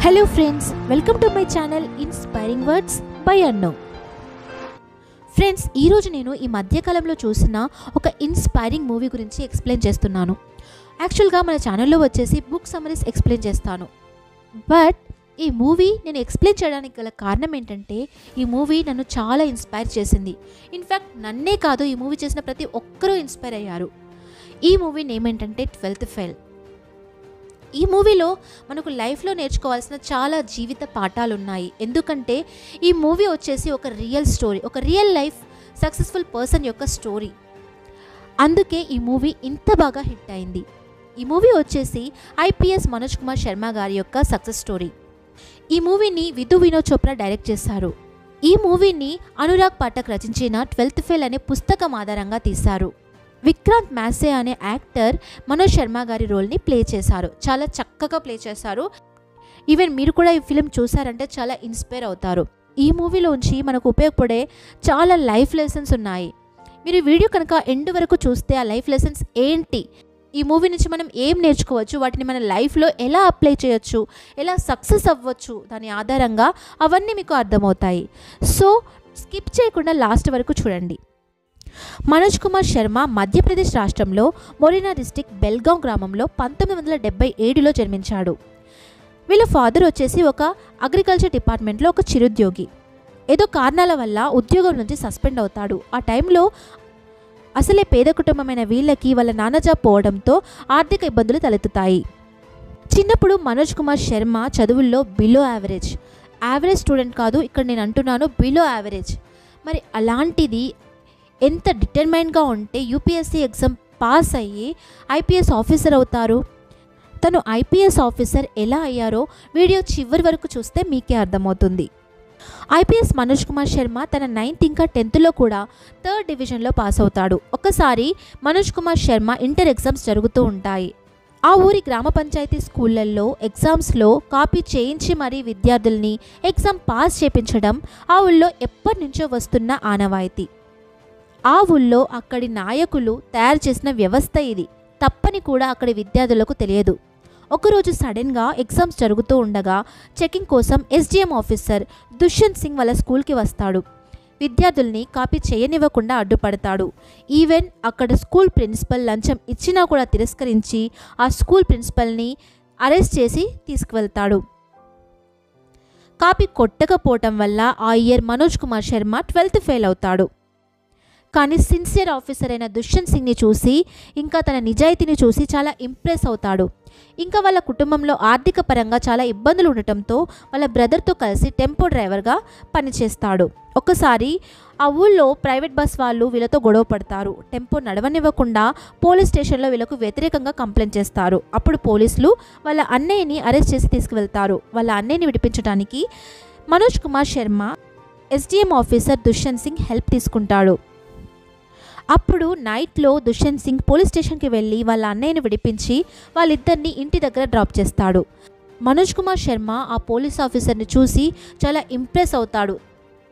Hello friends, welcome to my channel inspiring words by Annu. Friends, ఈరోజు నేను ఈ మధ్యకాలంలో చూసిన ఒక ఇన్స్పైరింగ్ మూవీ గురించి ఎక్స్ప్లెయిన్ చేస్తున్నాను. యాక్చువల్గా మన ఛానల్లో వచ్చేసి బుక్ సమ్మరీస్ ఎక్స్ప్లెయిన్ చేస్తాను. బట్ ఈ మూవీ నేను ఎక్స్ప్లెయిన్ చేయడానికి గల కారణం ఏంటంటే, ఈ మూవీ నన్ను చాలా ఇన్స్పైర్ చేసింది. ఇన్ఫ్యాక్ట్ నన్నే కాదు, ఈ మూవీ చేసిన ప్రతి ఒక్కరూ ఇన్స్పైర్ అయ్యారు. ఈ మూవీ నేమ్ ఏంటంటే 12th ఫెయిల్. ఈ మూవీలో మనకు లైఫ్లో నేర్చుకోవాల్సిన చాలా జీవిత పాఠాలు ఉన్నాయి. ఎందుకంటే ఈ మూవీ వచ్చేసి ఒక రియల్ స్టోరీ, ఒక రియల్ లైఫ్ సక్సెస్ఫుల్ పర్సన్ యొక్క స్టోరీ. అందుకే ఈ మూవీ ఇంత బాగా హిట్ అయింది. ఈ మూవీ వచ్చేసి IPS మనోజ్ కుమార్ శర్మ గారి యొక్క సక్సెస్ స్టోరీ. ఈ మూవీని విధు వినోద్ చోప్రా డైరెక్ట్ చేశారు. ఈ మూవీని అనురాగ్ పాఠక్ రచించిన 12th ఫెయిల్ అనే పుస్తకం ఆధారంగా తీశారు. విక్రాంత్ మ్యాసే అనే యాక్టర్ మనోజ్ శర్మ గారి రోల్ని ప్లే చేశారు. చాలా చక్కగా ప్లే చేశారు. ఈవెన్ మీరు కూడా ఈ ఫిలిం చూసారంటే చాలా ఇన్స్పైర్ అవుతారు. ఈ మూవీలోంచి మనకు ఉపయోగపడే చాలా లైఫ్ లెసన్స్ ఉన్నాయి. మీరు వీడియో కనుక ఎండ్ వరకు చూస్తే ఆ లైఫ్ లెసన్స్ ఏంటి, ఈ మూవీ నుంచి మనం ఏం నేర్చుకోవచ్చు, వాటిని మన లైఫ్లో ఎలా అప్లై చేయొచ్చు, ఎలా సక్సెస్ అవ్వచ్చు, దాని ఆధారంగా అవన్నీ మీకు అర్థమవుతాయి. సో స్కిప్ చేయకుండా లాస్ట్ వరకు చూడండి. మనోజ్ కుమార్ శర్మ మధ్యప్రదేశ్ రాష్ట్రంలో మొరీనా డిస్టిక్ బెల్గాం గ్రామంలో 1977లో జన్మించాడు. వీళ్ళ ఫాదర్ వచ్చేసి ఒక అగ్రికల్చర్ డిపార్ట్మెంట్లో ఒక చిరుద్యోగి. ఏదో కారణాల వల్ల ఉద్యోగం నుంచి సస్పెండ్ అవుతాడు. ఆ టైంలో అసలే పేద కుటుంబమైన వీళ్ళకి వాళ్ళ నాన్న జాబ్ పోవడంతో ఆర్థిక ఇబ్బందులు తలెత్తుతాయి. చిన్నప్పుడు మనోజ్ కుమార్ శర్మ చదువుల్లో బిలో యావరేజ్ స్టూడెంట్ కాదు, ఇక్కడ నేను అంటున్నాను బిలో యావరేజ్. మరి అలాంటిది ఎంత డిటర్మైన్గా ఉంటే UPSC ఎగ్జామ్ పాస్ అయ్యి IPS ఆఫీసర్ అవుతారు. తను IPS ఆఫీసర్ ఎలా అయ్యారో వీడియో చివరి వరకు చూస్తే మీకే అర్థమవుతుంది. IPS మనోజ్ కుమార్ శర్మ తన 9th ఇంకా 10thలో కూడా 3rd డివిజన్లో పాస్ అవుతాడు. ఒకసారి మనోజ్ కుమార్ శర్మ ఇంటర్ ఎగ్జామ్స్ జరుగుతూ ఉంటాయి. ఆ ఊరి గ్రామ పంచాయతీ స్కూళ్ళల్లో ఎగ్జామ్స్లో కాపీ చేయించి మరీ విద్యార్థుల్ని ఎగ్జామ్ పాస్ చేయించడం ఆ ఊళ్ళో ఎప్పటి నుంచో వస్తున్న ఆనవాయితీ. ఆ ఊళ్ళో అక్కడి నాయకులు తయారు చేసిన వ్యవస్థ ఇది. తప్పని కూడా అక్కడి విద్యార్థులకు తెలియదు. ఒకరోజు సడన్గా ఎగ్జామ్స్ జరుగుతూ ఉండగా చెకింగ్ కోసం SDM ఆఫీసర్ దుష్యంత్ సింగ్ వాళ్ళ స్కూల్కి వస్తాడు. విద్యార్థుల్ని కాపీ చేయనివ్వకుండా అడ్డుపడతాడు. ఈవెన్ అక్కడ స్కూల్ ప్రిన్సిపల్ లంచం ఇచ్చినా కూడా తిరస్కరించి ఆ స్కూల్ ప్రిన్సిపల్ని అరెస్ట్ చేసి తీసుకువెళ్తాడు. కాపీ కొట్టకపోవటం వల్ల ఆ year Manoj Kumar Sharma 12th fail అవుతాడు. కానీ సిన్సియర్ ఆఫీసర్ అయిన దుష్యంత్ సింగ్ని చూసి, ఇంకా తన నిజాయితీని చూసి చాలా ఇంప్రెస్ అవుతాడు. ఇంకా వాళ్ళ కుటుంబంలో ఆర్థిక పరంగా చాలా ఇబ్బందులు ఉండటంతో వాళ్ళ బ్రదర్తో కలిసి టెంపో డ్రైవర్గా పనిచేస్తాడు. ఒకసారి ఆ ఊళ్ళో ప్రైవేట్ బస్ వాళ్ళు వీళ్ళతో గొడవ పడతారు. టెంపో నడవనివ్వకుండా పోలీస్ స్టేషన్లో వీళ్ళకు వ్యతిరేకంగా కంప్లైంట్ చేస్తారు. అప్పుడు పోలీసులు వాళ్ళ అన్నయ్యని అరెస్ట్ చేసి తీసుకువెళ్తారు. వాళ్ళ అన్నయ్యని విడిపించడానికి Manoj Kumar Sharma SDM officer Dushyant Singh help తీసుకుంటాడు. అప్పుడు నైట్లో దుష్యంత్ సింగ్ పోలీస్ స్టేషన్కి వెళ్ళి వాళ్ళ అన్నయ్యని విడిపించి వాళ్ళిద్దరిని ఇంటి దగ్గర డ్రాప్ చేస్తాడు. మనోజ్ కుమార్ శర్మ ఆ పోలీస్ ఆఫీసర్ని చూసి చాలా ఇంప్రెస్ అవుతాడు.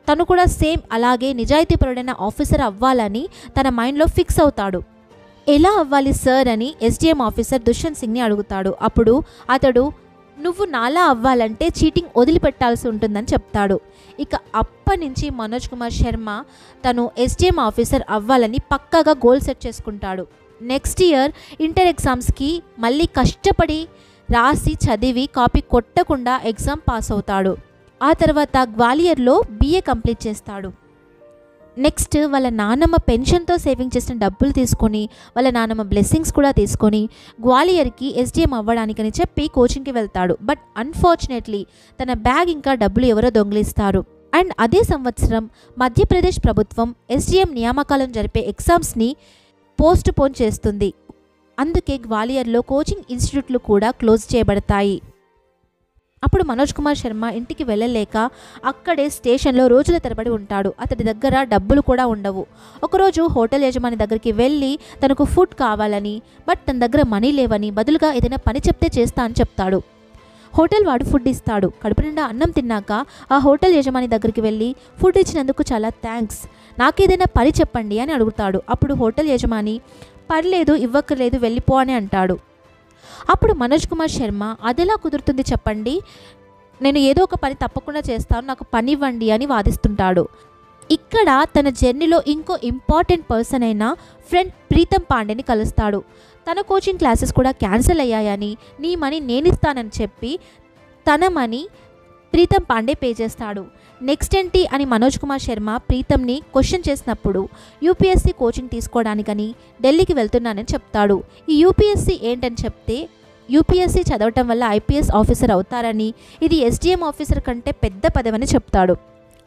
తను కూడా సేమ్ అలాగే నిజాయితీపరుడైన ఆఫీసర్ అవ్వాలని తన మైండ్లో ఫిక్స్ అవుతాడు. ఎలా అవ్వాలి సార్ అని SDM ఆఫీసర్ దుష్యంత్ సింగ్ని అడుగుతాడు. అప్పుడు అతడు, నువ్వు నాలా అవ్వాలంటే చీటింగ్ వదిలిపెట్టాల్సి ఉంటుందని చెప్తాడు. ఇక అప్పటి నుంచి మనోజ్ కుమార్ శర్మ తను SDM ఆఫీసర్ అవ్వాలని పక్కాగా గోల్ సెట్ చేసుకుంటాడు. నెక్స్ట్ ఇయర్ ఇంటర్ ఎగ్జామ్స్కి మళ్ళీ కష్టపడి రాసి చదివి కాపీ కొట్టకుండా ఎగ్జామ్ పాస్ అవుతాడు. ఆ తర్వాత గ్వాలియర్లో BA కంప్లీట్ చేస్తాడు. నెక్స్ట్ వాళ్ళ నాన్నమ్మ పెన్షన్తో సేవింగ్ చేసిన డబ్బులు తీసుకొని, వాళ్ళ నాన్నమ్మ బ్లెస్సింగ్స్ కూడా తీసుకొని గ్వాలియర్కి SDM అవ్వడానికని చెప్పి కోచింగ్కి వెళ్తాడు. బట్ అన్ఫార్చునేట్లీ తన బ్యాగ్ ఇంకా డబ్బులు ఎవరో దొంగిలిస్తారు. అండ్ అదే సంవత్సరం మధ్యప్రదేశ్ ప్రభుత్వం SDM నియామకాలను జరిపే ఎగ్జామ్స్ని పోస్ట్ పోన్ చేస్తుంది. అందుకే గ్వాలియర్లో కోచింగ్ ఇన్స్టిట్యూట్లు కూడా క్లోజ్ చేయబడతాయి. అప్పుడు మనోజ్ కుమార్ శర్మ ఇంటికి వెళ్ళలేక అక్కడే స్టేషన్లో రోజుల తరబడి ఉంటాడు. అతడి దగ్గర డబ్బులు కూడా ఉండవు. ఒకరోజు హోటల్ యజమాని దగ్గరికి వెళ్ళి తనకు ఫుడ్ కావాలని, బట్ తన దగ్గర మనీ లేవని, బదులుగా ఏదైనా పని చెప్తే చేస్తా అని చెప్తాడు. హోటల్ వాడు ఫుడ్ ఇస్తాడు. కడుపు నిండా అన్నం తిన్నాక ఆ హోటల్ యజమాని దగ్గరికి వెళ్ళి, ఫుడ్ ఇచ్చినందుకు చాలా థ్యాంక్స్, నాకేదైనా పని చెప్పండి అని అడుగుతాడు. అప్పుడు హోటల్ యజమాని, పర్లేదు, ఇవ్వక్కర్లేదు, వెళ్ళిపో అని అంటాడు. అప్పుడు మనోజ్ కుమార్ శర్మ, అదెలా కుదురుతుంది చెప్పండి, నేను ఏదో ఒక పని తప్పకుండా చేస్తాను, నాకు పని ఇవ్వండి అని వాదిస్తుంటాడు. ఇక్కడ తన జర్నీలో ఇంకో ఇంపార్టెంట్ పర్సన్ అయిన ఫ్రెండ్ ప్రీతం పాండేని కలుస్తాడు. తన కోచింగ్ క్లాసెస్ కూడా క్యాన్సిల్ అయ్యాయని, నీ మనీ నేను ఇస్తానని చెప్పి తన మనీ ప్రీతం పాండే పే చేస్తాడు. నెక్స్ట్ ఏంటి అని మనోజ్ కుమార్ శర్మ ప్రీతంని క్వశ్చన్ చేసినప్పుడు యూపీఎస్సీ కోచింగ్ తీసుకోవడానికని ఢిల్లీకి వెళ్తున్నానని చెప్తాడు. ఈ యూపీఎస్సీ ఏంటని చెప్తే యూపీఎస్సీ చదవటం వల్ల ఐపీఎస్ ఆఫీసర్ అవుతారని, ఇది ఎస్డిఎం ఆఫీసర్ కంటే పెద్ద పదవని చెప్తాడు.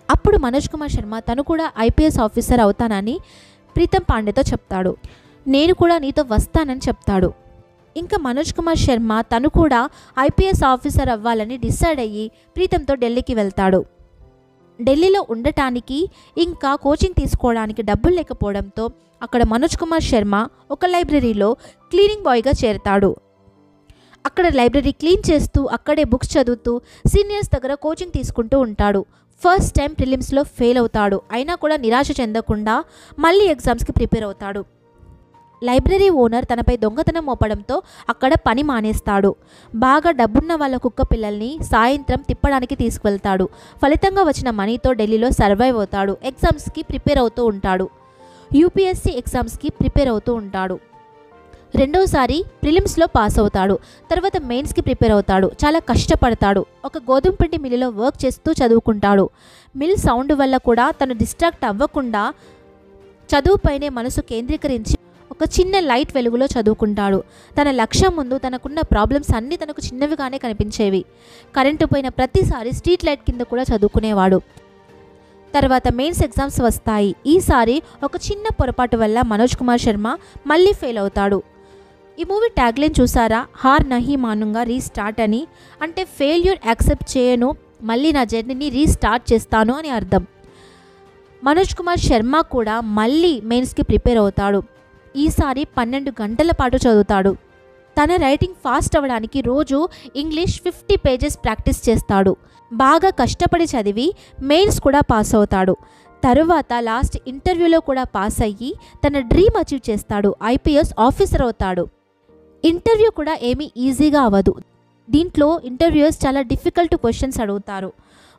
అప్పుడు మనోజ్ కుమార్ శర్మ తను కూడా ఐపీఎస్ ఆఫీసర్ అవుతానని ప్రీతం పాండేతో చెప్తాడు. నేను కూడా నీతో వస్తానని చెప్తాడు. ఇంకా మనోజ్ కుమార్ శర్మ తను కూడా ఐపీఎస్ ఆఫీసర్ అవ్వాలని డిసైడ్ అయ్యి ప్రీతంతో ఢిల్లీకి వెళ్తాడు. ఢిల్లీలో ఉండటానికి ఇంకా కోచింగ్ తీసుకోవడానికి డబ్బులు లేకపోవడంతో అక్కడ మనోజ్ కుమార్ శర్మ ఒక లైబ్రరీలో క్లీనింగ్ బాయ్గా చేరతాడు. అక్కడ లైబ్రరీ క్లీన్ చేస్తూ అక్కడే బుక్స్ చదువుతూ సీనియర్స్ దగ్గర కోచింగ్ తీసుకుంటూ ఉంటాడు. ఫస్ట్ టైం ప్రిలిమ్స్లో ఫెయిల్ అవుతాడు. అయినా కూడా నిరాశ చెందకుండా మళ్ళీ ఎగ్జామ్స్కి ప్రిపేర్ అవుతాడు. లైబ్రరీ ఓనర్ తనపై దొంగతనం మోపడంతో అక్కడ పని మానేస్తాడు. బాగా డబ్బున్న వాళ్ళ కుక్క పిల్లల్ని సాయంత్రం తిప్పడానికి తీసుకువెళ్తాడు. ఫలితంగా వచ్చిన మనీతో ఢిల్లీలో సర్వైవ్ అవుతాడు. ఎగ్జామ్స్కి ప్రిపేర్ అవుతూ ఉంటాడు. యూపీఎస్సీ ఎగ్జామ్స్కి ప్రిపేర్ అవుతూ ఉంటాడు. రెండోసారి ప్రిలిమ్స్లో పాస్ అవుతాడు. తర్వాత మెయిన్స్కి ప్రిపేర్ అవుతాడు. చాలా కష్టపడతాడు. ఒక గోధుమ పిండి మిల్లులో వర్క్ చేస్తూ చదువుకుంటాడు. మిల్ సౌండ్ వల్ల కూడా తను డిస్ట్రాక్ట్ అవ్వకుండా చదువుపైనే మనసు కేంద్రీకరించి ఒక చిన్న లైట్ వెలుగులో చదువుకుంటాడు. తన లక్ష్యం ముందు తనకున్న ప్రాబ్లమ్స్ అన్నీ తనకు చిన్నవిగానే కనిపించేవి. కరెంటు పోయిన ప్రతిసారి స్ట్రీట్ లైట్ కింద కూడా చదువుకునేవాడు. తర్వాత మెయిన్స్ ఎగ్జామ్స్ వస్తాయి. ఈసారి ఒక చిన్న పొరపాటు వల్ల మనోజ్ కుమార్ శర్మ మళ్ళీ ఫెయిల్ అవుతాడు. ఈ మూవీ ట్యాగ్లైన్ చూసారా? హార్ నహీ మానుంగా రీస్టార్ట్ అని. అంటే ఫెయిల్యూర్ యాక్సెప్ట్ చేయను, మళ్ళీ నా జర్నీని రీస్టార్ట్ చేస్తాను అని అర్థం. మనోజ్ కుమార్ శర్మ కూడా మళ్ళీ మెయిన్స్కి ప్రిపేర్ అవుతాడు. ఈసారి 12 గంటల పాటు చదువుతాడు. తన రైటింగ్ ఫాస్ట్ అవ్వడానికి రోజు ఇంగ్లీష్ 50 పేజెస్ ప్రాక్టీస్ చేస్తాడు. బాగా కష్టపడి చదివి మెయిన్స్ కూడా పాస్ అవుతాడు. తరువాత లాస్ట్ ఇంటర్వ్యూలో కూడా పాస్ అయ్యి తన డ్రీమ్ అచీవ్ చేస్తాడు. ఐపీఎస్ ఆఫీసర్ అవుతాడు. ఇంటర్వ్యూ కూడా ఏమీ ఈజీగా అవ్వదు. దీంట్లో ఇంటర్వ్యూయర్స్ చాలా డిఫికల్ట్ క్వశ్చన్స్ అడుగుతారు.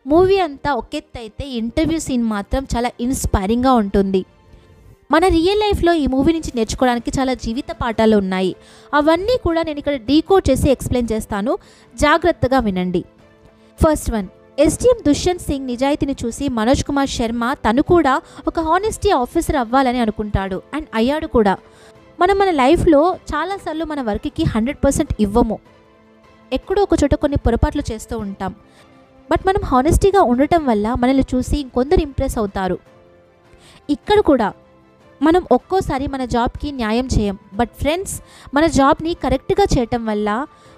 మూవీ అంతా ఒకెత్తైతే ఇంటర్వ్యూ సీన్ మాత్రం చాలా ఇన్స్పైరింగ్గా ఉంటుంది. మన రియల్ లైఫ్లో ఈ మూవీ నుంచి నేర్చుకోవడానికి చాలా జీవిత పాఠాలు ఉన్నాయి. అవన్నీ కూడా నేను ఇక్కడ డీకోడ్ చేసి ఎక్స్ప్లెయిన్ చేస్తాను, జాగ్రత్తగా వినండి. First one, SDM Dushyant Singh నిజాయితీని చూసి మనోజ్ కుమార్ శర్మ తను కూడా ఒక హానెస్టీ ఆఫీసర్ అవ్వాలని అనుకుంటాడు అండ్ అయ్యాడు కూడా. మనం మన లైఫ్లో చాలాసార్లు మన వర్క్కి 100% ఇవ్వము. ఎక్కడో ఒక చోట కొన్ని పొరపాట్లు చేస్తూ ఉంటాం. బట్ మనం హానెస్టీగా ఉండటం వల్ల మనల్ని చూసి ఇంకొందరు ఇంప్రెస్ అవుతారు. ఇక్కడ కూడా మనం ఒక్కోసారి మన జాబ్కి న్యాయం చేయం. బట్ ఫ్రెండ్స్, మన జాబ్ని కరెక్ట్గా చేయటం వల్ల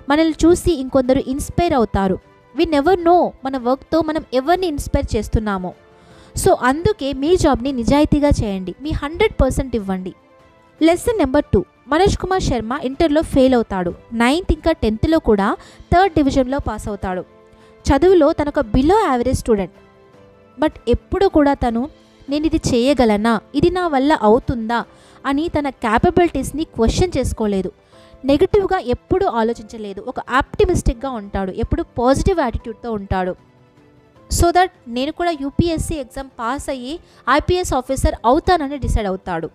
మనల్ని చూసి ఇంకొందరు ఇన్స్పైర్ అవుతారు. వి నెవర్ నో మన వర్క్తో మనం ఎవరిని ఇన్స్పైర్ చేస్తున్నామో. సో అందుకే మీ జాబ్ని నిజాయితీగా చేయండి, మీ 100% ఇవ్వండి. లెసన్ నెంబర్ 2, మనోజ్ కుమార్ శర్మ ఇంటర్లో ఫెయిల్ అవుతాడు. 9th ఇంకా 10thలో కూడా 3rd డివిజన్లో పాస్ అవుతాడు. చదువులో తనొక బిలో యావరేజ్ స్టూడెంట్. బట్ ఎప్పుడు కూడా తను నేను ఇది చేయగలనా, ఇది నా వల్ల అవుతుందా అని తన క్యాపబిలిటీస్ని క్వశ్చన్ చేసుకోలేదు. నెగిటివ్గా ఎప్పుడూ ఆలోచించలేదు. ఒక ఆప్టిమిస్టిక్గా ఉంటాడు. ఎప్పుడు పాజిటివ్ యాటిట్యూడ్తో ఉంటాడు. సో దట్ నేను కూడా యూపీఎస్సీ ఎగ్జామ్ పాస్ అయ్యి ఐపీఎస్ ఆఫీసర్ అవుతానని డిసైడ్ అవుతాడు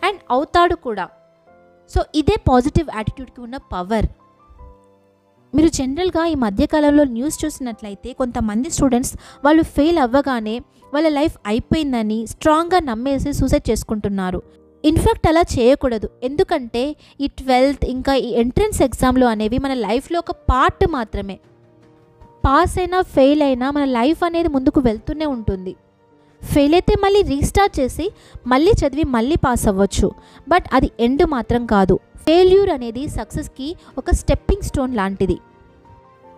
అండ్ అవుతాడు కూడా. సో ఇదే పాజిటివ్ యాటిట్యూడ్కి ఉన్న పవర్. మీరు జనరల్గా ఈ మధ్యకాలంలో న్యూస్ చూసినట్లయితే కొంతమంది స్టూడెంట్స్ వాళ్ళు ఫెయిల్ అవ్వగానే వాళ్ళ లైఫ్ అయిపోయిందని స్ట్రాంగ్గా నమ్మేసి సూసైడ్ చేసుకుంటున్నారు. ఇన్ఫ్యాక్ట్ అలా చేయకూడదు. ఎందుకంటే ఈ 12th ఇంకా ఈ ఎంట్రన్స్ ఎగ్జామ్లు అనేవి మన లైఫ్లో ఒక పార్ట్ మాత్రమే. పాస్ అయినా ఫెయిల్ అయినా మన లైఫ్ అనేది ముందుకు వెళ్తూనే ఉంటుంది. ఫెయిల్ అయితే మళ్ళీ రీస్టార్ట్ చేసి మళ్ళీ చదివి మళ్ళీ పాస్ అవ్వచ్చు. బట్ అది ఎండ్ మాత్రం కాదు. ఫెయిల్యూర్ అనేది సక్సెస్కి ఒక స్టెప్పింగ్ స్టోన్ లాంటిది.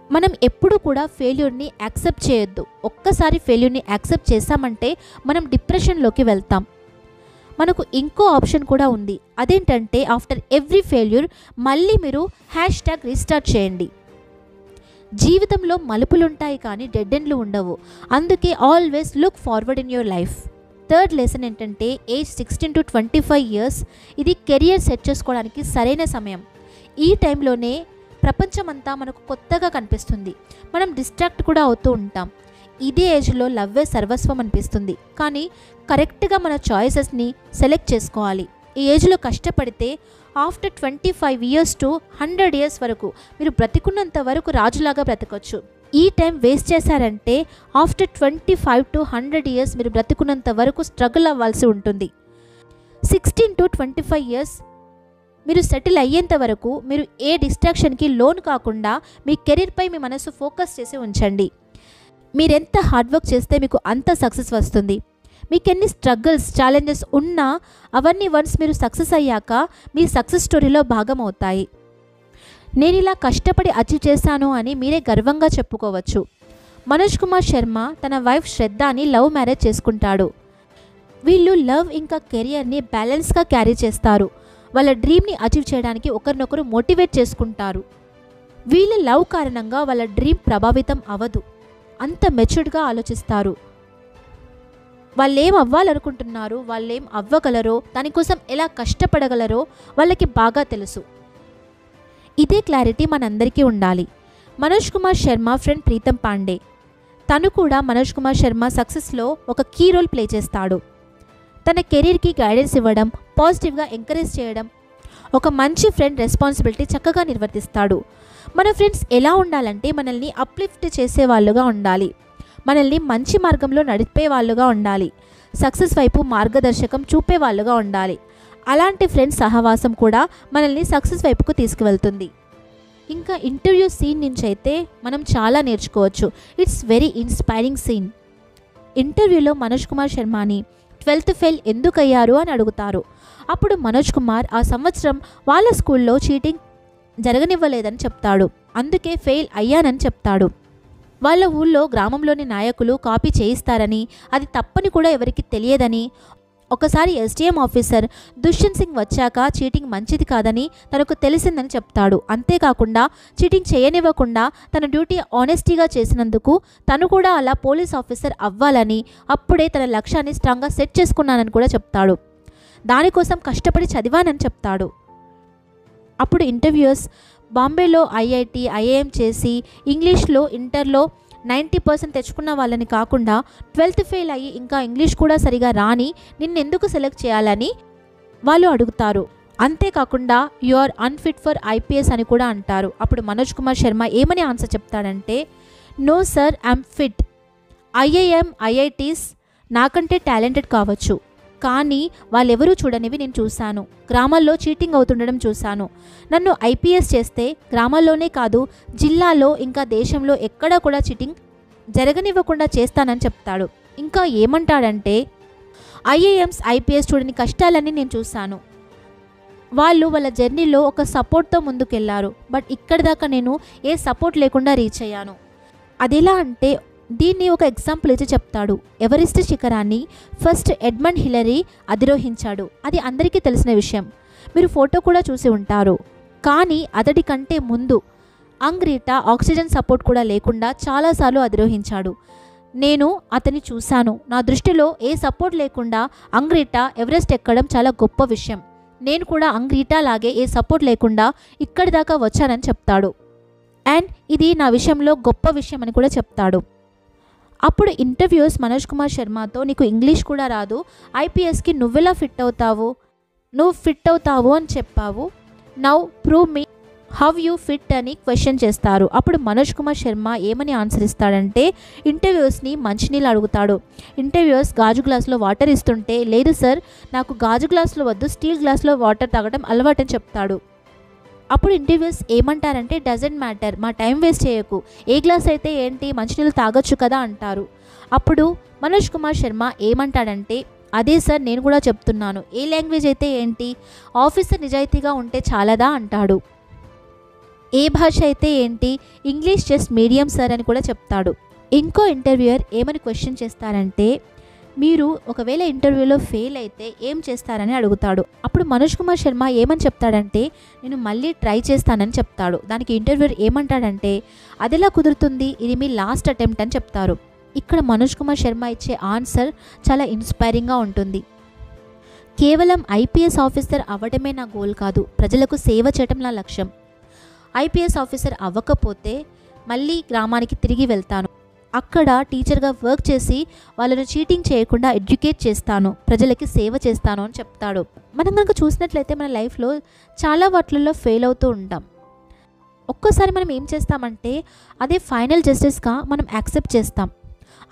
మనం ఎప్పుడు కూడా ఫెయిల్యూర్ని యాక్సెప్ట్ చేయొద్దు. ఒక్కసారి ఫెయిల్యూర్ని యాక్సెప్ట్ చేసామంటే మనం డిప్రెషన్లోకి వెళ్తాం. మనకు ఇంకో ఆప్షన్ కూడా ఉంది. అదేంటంటే ఆఫ్టర్ ఎవ్రీ ఫెయిల్యూర్ మళ్ళీ మీరు #రీస్టార్ట్ చేయండి. జీవితంలో మలుపులుంటాయి కానీ డెడ్ ఎండ్లు ఉండవు. అందుకే always look forward in your life. 3rd lesson ఏంటంటే ఏజ్ 16 to 25 years ఇది కెరియర్ సెట్ చేసుకోవడానికి సరైన సమయం. ఈ టైంలోనే ప్రపంచమంతా మనకు కొత్తగా కనిపిస్తుంది. మనం డిస్ట్రాక్ట్ కూడా అవుతూ ఉంటాం. ఇదే ఏజ్లో లవ్వే సర్వస్వం అనిపిస్తుంది. కానీ కరెక్ట్గా మన చాయిసెస్ని సెలెక్ట్ చేసుకోవాలి. ఈ ఏజ్లో కష్టపడితే ఆఫ్టర్ 25 years to 100 years వరకు మీరు బ్రతికున్నంత వరకు రాజులాగా బ్రతకొచ్చు. ఈ టైం వేస్ట్ చేశారంటే ఆఫ్టర్ 25 to 100 years మీరు బ్రతికున్నంత వరకు స్ట్రగుల్ అవ్వాల్సి ఉంటుంది. 16 to 25 years మీరు సెటిల్ అయ్యేంత వరకు మీరు ఏ డిస్ట్రాక్షన్కి లోన్ కాకుండా మీ కెరీర్పై మీ మనసు ఫోకస్ చేసి ఉంచండి. మీరెంత హార్డ్ వర్క్ చేస్తే మీకు అంత సక్సెస్ వస్తుంది. మీకు ఎన్ని స్ట్రగుల్స్ ఛాలెంజెస్ ఉన్నా అవన్నీ వన్స్ మీరు సక్సెస్ అయ్యాక మీ సక్సెస్ స్టోరీలో భాగం అవుతాయి. నేను ఇలా కష్టపడి అచీవ్ చేశాను అని మీరే గర్వంగా చెప్పుకోవచ్చు. మనోజ్ కుమార్ శర్మ తన వైఫ్ శ్రద్ధాని లవ్ మ్యారేజ్ చేసుకుంటాడు. వీళ్ళు లవ్ ఇంకా కెరియర్ని బ్యాలెన్స్గా క్యారీ చేస్తారు. వాళ్ళ డ్రీమ్ని అచీవ్ చేయడానికి ఒకరినొకరు మోటివేట్ చేసుకుంటారు. వీళ్ళ లవ్ కారణంగా వాళ్ళ డ్రీమ్ ప్రభావితం అవ్వదు. అంత మెచ్యూర్డ్గా ఆలోచిస్తారు. వాళ్ళేం అవ్వాలనుకుంటున్నారు, వాళ్ళేం అవ్వగలరో, దానికోసం ఎలా కష్టపడగలరో వాళ్ళకి బాగా తెలుసు. ఇదే క్లారిటీ మనందరికీ ఉండాలి. మనోజ్ కుమార్ శర్మ ఫ్రెండ్ ప్రీతం పాండే, తను కూడా మనోజ్ కుమార్ శర్మ సక్సెస్లో ఒక కీ రోల్ ప్లే చేస్తాడు. తన కెరీర్కి గైడెన్స్ ఇవ్వడం, పాజిటివ్గా ఎంకరేజ్ చేయడం, ఒక మంచి ఫ్రెండ్ రెస్పాన్సిబిలిటీ చక్కగా నిర్వర్తిస్తాడు. మన ఫ్రెండ్స్ ఎలా ఉండాలంటే మనల్ని అప్లిఫ్ట్ చేసే వాళ్ళుగా ఉండాలి, మనల్ని మంచి మార్గంలో నడిపే వాళ్ళుగా ఉండాలి, సక్సెస్ వైపు మార్గదర్శకం చూపే వాళ్ళుగా ఉండాలి. అలాంటి ఫ్రెండ్స్ సహవాసం కూడా మనల్ని సక్సెస్ వైపుకు తీసుకువెళ్తుంది. ఇంకా ఇంటర్వ్యూ సీన్ నుంచి అయితే మనం చాలా నేర్చుకోవచ్చు. It's very inspiring scene. ఇంటర్వ్యూలో మనోజ్ కుమార్ శర్మని 12th ఫెయిల్ ఎందుకు అయ్యారు అని అడుగుతారు. అప్పుడు మనోజ్ కుమార్ ఆ సంవత్సరం వాళ్ళ స్కూల్లో చీటింగ్ జరగనివ్వలేదని చెప్తాడు. అందుకే ఫెయిల్ అయ్యానని చెప్తాడు. వాళ్ళ ఊళ్ళో గ్రామంలోని నాయకులు కాపీ చేయిస్తారని, అది తప్పని కూడా ఎవరికి తెలియదని, ఒకసారి ఎస్డిఎం ఆఫీసర్ దుష్యంత్ సింగ్ వచ్చాక చీటింగ్ మంచిది కాదని తనకు తెలిసిందని చెప్తాడు. అంతేకాకుండా చీటింగ్ చేయనివ్వకుండా తన డ్యూటీ ఆనెస్టీగా చేసినందుకు తను కూడా అలా పోలీస్ ఆఫీసర్ అవ్వాలని, అప్పుడే తన లక్ష్యాన్ని స్ట్రాంగ్గా సెట్ చేసుకున్నానని కూడా చెప్తాడు. దానికోసం కష్టపడి చదివానని చెప్తాడు. అప్పుడు ఇంటర్వ్యూయర్స్ బాంబేలో ఐఐటి, ఐఐఎం చేసి ఇంగ్లీష్లో ఇంటర్లో 90% తెచ్చుకున్న వాళ్ళని కాకుండా 12th ఫెయిల్ అయ్యి ఇంకా ఇంగ్లీష్ కూడా సరిగా రాని నిన్నెందుకు సెలెక్ట్ చేయాలని వాళ్ళు అడుగుతారు. అంతేకాకుండా you are unfit for IPS అని కూడా అంటారు. అప్పుడు మనోజ్ కుమార్ శర్మ ఏమని ఆన్సర్ చెప్తాడంటే, no sir, I'm fit. IIM, IITs నాకంటే టాలెంటెడ్ కావచ్చు, కానీ వాళ్ళెవరూ చూడనివి నేను చూశాను. గ్రామాల్లో చీటింగ్ అవుతుండడం చూశాను. నన్ను ఐపీఎస్ చేస్తే గ్రామాల్లోనే కాదు, జిల్లాలో ఇంకా దేశంలో ఎక్కడా కూడా చీటింగ్ జరగనివ్వకుండా చేస్తానని చెప్తాడు. ఇంకా ఏమంటాడంటే, ఐఏఎంస్, ఐపీఎస్ చూడని కష్టాలన్నీ నేను చూశాను. వాళ్ళు వాళ్ళ జర్నీలో ఒక సపోర్ట్తో ముందుకెళ్లారు. బట్ ఇక్కడి దాకా నేను ఏ సపోర్ట్ లేకుండా రీచ్ అయ్యాను. అదెలా అంటే, దీన్ని ఒక ఎగ్జాంపుల్ ఇచ్చి చెప్తాడు. ఎవరెస్ట్ శిఖరాన్ని ఫస్ట్ ఎడ్మండ్ హిలరీ అధిరోహించాడు. అది అందరికీ తెలిసిన విషయం. మీరు ఫోటో కూడా చూసి ఉంటారు. కానీ అతడి కంటే ముందు అంగ్రీటా ఆక్సిజన్ సపోర్ట్ కూడా లేకుండా చాలాసార్లు అధిరోహించాడు. నేను అతన్ని చూశాను. నా దృష్టిలో ఏ సపోర్ట్ లేకుండా అంగ్రీటా ఎవరెస్ట్ ఎక్కడం చాలా గొప్ప విషయం. నేను కూడా అంగ్రీటా లాగే ఏ సపోర్ట్ లేకుండా ఇక్కడి దాకా వచ్చానని చెప్తాడు. అండ్ ఇది నా విషయంలో గొప్ప విషయం అని కూడా చెప్తాడు. అప్పుడు ఇంటర్వ్యూస్ మనోజ్ కుమార్ శర్మతో, నీకు ఇంగ్లీష్ కూడా రాదు, ఐపీఎస్కి నువ్వెలా ఫిట్ అవుతావు, నువ్వు ఫిట్ అవుతావు అని చెప్పావు, now prove me how you fit అని క్వశ్చన్ చేస్తారు. అప్పుడు మనోజ్ కుమార్ శర్మ ఏమని ఆన్సర్ ఇస్తాడంటే, ఇంటర్వ్యూస్ని మంచినీళ్ళు అడుగుతాడు. ఇంటర్వ్యూస్ గాజు గ్లాసులో వాటర్ ఇస్తుంటే, లేదు సార్, నాకు గాజు గ్లాసులో వద్దు, స్టీల్ గ్లాసులో వాటర్ తాగడం అలవాటని చెప్తాడు. అప్పుడు ఇంటర్వ్యూస్ ఏమంటారంటే, డజంట్ మ్యాటర్, మా టైం వేస్ట్ చేయకు, ఏ గ్లాస్ అయితే ఏంటి, మంచినీళ్ళు తాగొచ్చు కదా అంటారు. అప్పుడు మనోజ్ కుమార్ శర్మ ఏమంటాడంటే, అదే సార్ నేను కూడా చెప్తున్నాను, ఏ లాంగ్వేజ్ అయితే ఏంటి, ఆఫీసర్ నిజాయితీగా ఉంటే చాలదా అంటాడు. ఏ భాష అయితే ఏంటి, ఇంగ్లీష్ జస్ట్ మీడియం సార్ అని కూడా చెప్తాడు. ఇంకో ఇంటర్వ్యూయర్ ఏమని క్వశ్చన్ చేస్తారంటే, మీరు ఒకవేళ ఇంటర్వ్యూలో ఫెయిల్ అయితే ఏం చేస్తారని అడుగుతాడు. అప్పుడు మనోజ్ కుమార్ శర్మ ఏమని చెప్తాడంటే, నేను మళ్ళీ ట్రై చేస్తానని చెప్తాడు. దానికి ఇంటర్వ్యూయర్ ఏమంటాడంటే, అదెలా కుదురుతుంది, ఇది మీ లాస్ట్ అటెంప్ట్ అని చెప్తారు. ఇక్కడ మనోజ్ కుమార్ శర్మ ఇచ్చే ఆన్సర్ చాలా ఇన్స్పైరింగ్గా ఉంటుంది. కేవలం ఐపీఎస్ ఆఫీసర్ అవ్వడమే నా గోల్ కాదు, ప్రజలకు సేవ చేయటం నా లక్ష్యం. ఐపీఎస్ ఆఫీసర్ అవ్వకపోతే మళ్ళీ గ్రామానికి తిరిగి వెళ్తాను, అక్కడ టీచర్గా వర్క్ చేసి వాళ్ళను చీటింగ్ చేయకుండా ఎడ్యుకేట్ చేస్తాను, ప్రజలకి సేవ చేస్తాను అని చెప్తాడు. మనం కనుక చూసినట్లయితే మన లైఫ్లో చాలా వాటిల్లో ఫెయిల్ అవుతూ ఉంటాం. ఒక్కోసారి మనం ఏం చేస్తామంటే అదే ఫైనల్ జస్టిస్గా మనం యాక్సెప్ట్ చేస్తాం.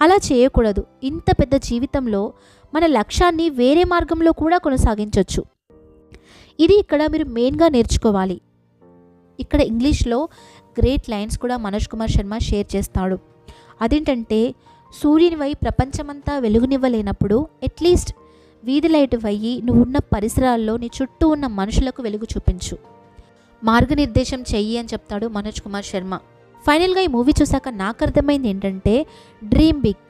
అలా చేయకూడదు. ఇంత పెద్ద జీవితంలో మన లక్ష్యాన్ని వేరే మార్గంలో కూడా కొనసాగించవచ్చు. ఇది ఇక్కడ మీరు మెయిన్గా నేర్చుకోవాలి. ఇక్కడ ఇంగ్లీష్లో గ్రేట్ లైన్స్ కూడా మనోజ్ కుమార్ శర్మ షేర్ చేస్తాడు. అదేంటంటే, సూర్యునివై ప్రపంచమంతా వెలుగునివ్వలేనప్పుడు అట్లీస్ట్ వీధి లైట్ వయ్యి నువ్వున్న పరిసరాల్లో నీ చుట్టూ ఉన్న మనుషులకు వెలుగు చూపించు, మార్గనిర్దేశం చెయ్యి అని చెప్తాడు మనోజ్ కుమార్ శర్మ. ఫైనల్గా ఈ మూవీ చూసాక నాకు అర్థమైంది ఏంటంటే, డ్రీమ్ బిగ్.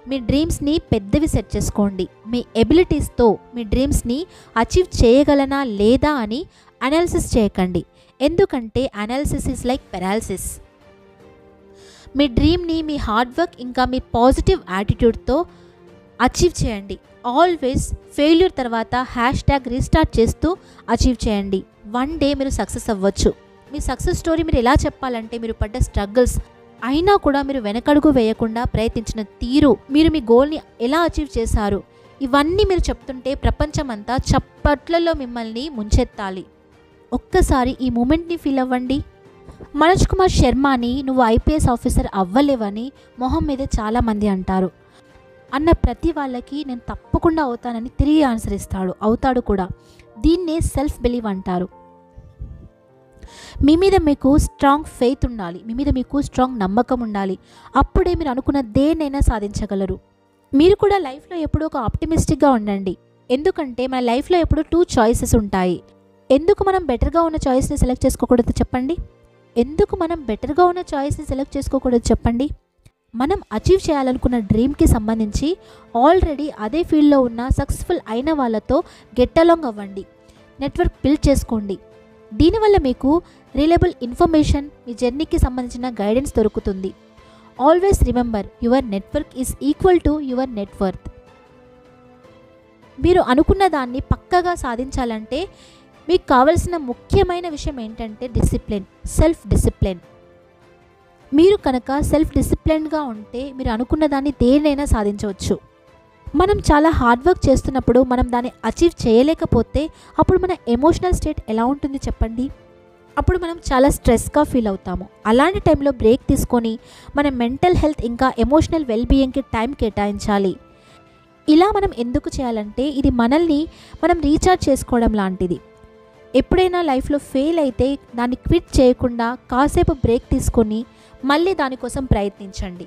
మీ డ్రీమ్స్ని పెద్దవి సెట్ చేసుకోండి. మీ ఎబిలిటీస్తో మీ డ్రీమ్స్ని అచీవ్ చేయగలనా లేదా అని అనాలిసిస్ చేయకండి. ఎందుకంటే అనాలిసిస్ ఈజ్ లైక్ పెరాలిసిస్. మీ డ్రీమ్ని మీ హార్డ్ వర్క్ ఇంకా మీ పాజిటివ్ యాటిట్యూడ్తో అచీవ్ చేయండి. ఆల్వేస్ ఫెయిల్యూర్ తర్వాత #రీస్టార్ట్ చేస్తూ అచీవ్ చేయండి. వన్ డే మీరు సక్సెస్ అవ్వచ్చు. మీ సక్సెస్ స్టోరీ మీరు ఎలా చెప్పాలంటే, మీరు పడ్డ స్ట్రగుల్స్ అయినా కూడా మీరు వెనకడుగు వేయకుండా ప్రయత్నించిన తీరు, మీరు మీ గోల్ని ఎలా అచీవ్ చేశారు, ఇవన్నీ మీరు చెప్తుంటే ప్రపంచమంతా చప్పట్లలో మిమ్మల్ని ముంచెత్తాలి. ఒక్కసారి ఈ మూమెంట్ని ఫీల్ అవ్వండి. మనోజ్ కుమార్ శర్మని నువ్వు ఐపీఎస్ ఆఫీసర్ అవ్వలేవని మొహం మీదే చాలామంది అంటారు. అన్న ప్రతి వాళ్ళకి నేను తప్పకుండా అవుతానని తిరిగి ఆన్సర్ ఇస్తాడు, అవుతాడు కూడా. దీన్నే సెల్ఫ్ బిలీవ్ అంటారు. మీ మీద మీకు స్ట్రాంగ్ ఫెయిత్ ఉండాలి, మీ మీద మీకు స్ట్రాంగ్ నమ్మకం ఉండాలి. అప్పుడే మీరు అనుకున్న దేన్నైనా సాధించగలరు. మీరు కూడా లైఫ్లో ఎప్పుడూ ఒక ఆప్టిమిస్టిక్గా ఉండండి. ఎందుకంటే మన లైఫ్లో ఎప్పుడు 2 చాయిసెస్ ఉంటాయి. ఎందుకు మనం బెటర్గా ఉన్న చాయిస్ని సెలెక్ట్ చేసుకోకూడదు చెప్పండి? మనం అచీవ్ చేయాలనుకున్న డ్రీమ్కి సంబంధించి ఆల్రెడీ అదే ఫీల్డ్లో ఉన్న సక్సెస్ఫుల్ అయిన వాళ్ళతో గెట్ అలాంగ్ అవ్వండి, నెట్వర్క్ బిల్డ్ చేసుకోండి. దీనివల్ల మీకు రిలయబుల్ ఇన్ఫర్మేషన్, మీ జర్నీకి సంబంధించిన గైడెన్స్ దొరుకుతుంది. Always remember, your network is equal to your net worth. మీరు అనుకున్న దాన్ని పక్కగా సాధించాలంటే మీకు కావలసిన ముఖ్యమైన విషయం ఏంటంటే డిసిప్లిన్, సెల్ఫ్ డిసిప్లిన్. మీరు కనుక సెల్ఫ్ డిసిప్లిన్గా ఉంటే మీరు అనుకున్న దాన్ని దేన్నైనా సాధించవచ్చు. మనం చాలా హార్డ్ వర్క్ చేస్తున్నప్పుడు మనం దాన్ని అచీవ్ చేయలేకపోతే అప్పుడు మన ఎమోషనల్ స్టేట్ ఎలా ఉంటుంది చెప్పండి? అప్పుడు మనం చాలా స్ట్రెస్గా ఫీల్ అవుతాము. అలాంటి టైంలో బ్రేక్ తీసుకొని మన మెంటల్ హెల్త్ ఇంకా ఎమోషనల్ వెల్బీయింగ్కి టైం కేటాయించాలి. ఇలా మనం ఎందుకు చేయాలంటే ఇది మనల్ని మనం రీఛార్జ్ చేసుకోవడం లాంటిది. ఎప్పుడైనా లైఫ్లో ఫెయిల్ అయితే దాన్ని క్విట్ చేయకుండా కాసేపు బ్రేక్ తీసుకొని మళ్ళీ దానికోసం ప్రయత్నించండి.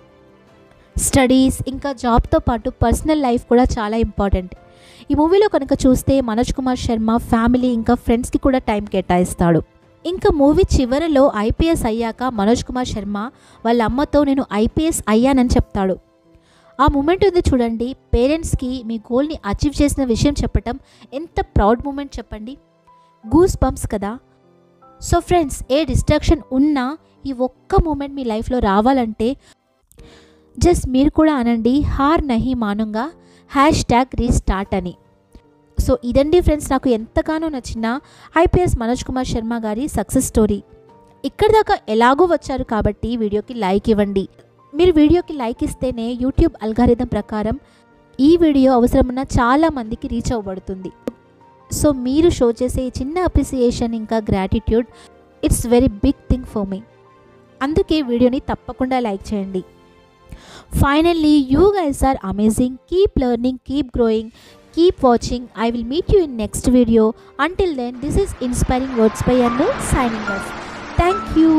స్టడీస్ ఇంకా జాబ్తో పాటు పర్సనల్ లైఫ్ కూడా చాలా ఇంపార్టెంట్. ఈ మూవీలో కనుక చూస్తే మనోజ్ కుమార్ శర్మ ఫ్యామిలీ ఇంకా ఫ్రెండ్స్కి కూడా టైం కేటాయిస్తాడు. ఇంకా మూవీ చివరిలో ఐపీఎస్ అయ్యాక మనోజ్ కుమార్ శర్మ వాళ్ళ అమ్మతో నేను ఐపీఎస్ అయ్యానని చెప్తాడు. ఆ మూమెంట్ ఉంది చూడండి. పేరెంట్స్కి మీ గోల్ని అచీవ్ చేసిన విషయం చెప్పటం ఎంత ప్రౌడ్ మూమెంట్ చెప్పండి. గూస్ బంప్స్ కదా. సో ఫ్రెండ్స్, ఏ డిస్ట్రాక్షన్ ఉన్నా ఈ ఒక్క మూమెంట్ మీ లైఫ్లో రావాలంటే జస్ట్ మీరు కూడా అనండి, హార్ నహి మానుంగా #రీస్టార్ట్ అని. సో ఇదండి ఫ్రెండ్స్, నాకు ఎంతగానో నచ్చిన ఐపీఎస్ మనోజ్ కుమార్ శర్మ గారి సక్సెస్ స్టోరీ. ఇక్కడ దాకా ఎలాగో వచ్చారు కాబట్టి వీడియోకి లైక్ ఇవ్వండి. మీరు వీడియోకి లైక్ ఇస్తేనే యూట్యూబ్ అల్గారిథం ప్రకారం ఈ వీడియో అవసరమున్న చాలా మందికి రీచ్ అవ్వబడుతుంది. సో మీరు షో చేసే చిన్న అప్రిసియేషన్ ఇంకా gratitude, it's very big thing for me. అందుకే వీడియోని తప్పకుండా లైక్ చేయండి. Finally, you guys are amazing. Keep learning, keep growing, keep watching. I will meet you in next video. Until then, this is Inspiring Words by Annu signing off. Thank you.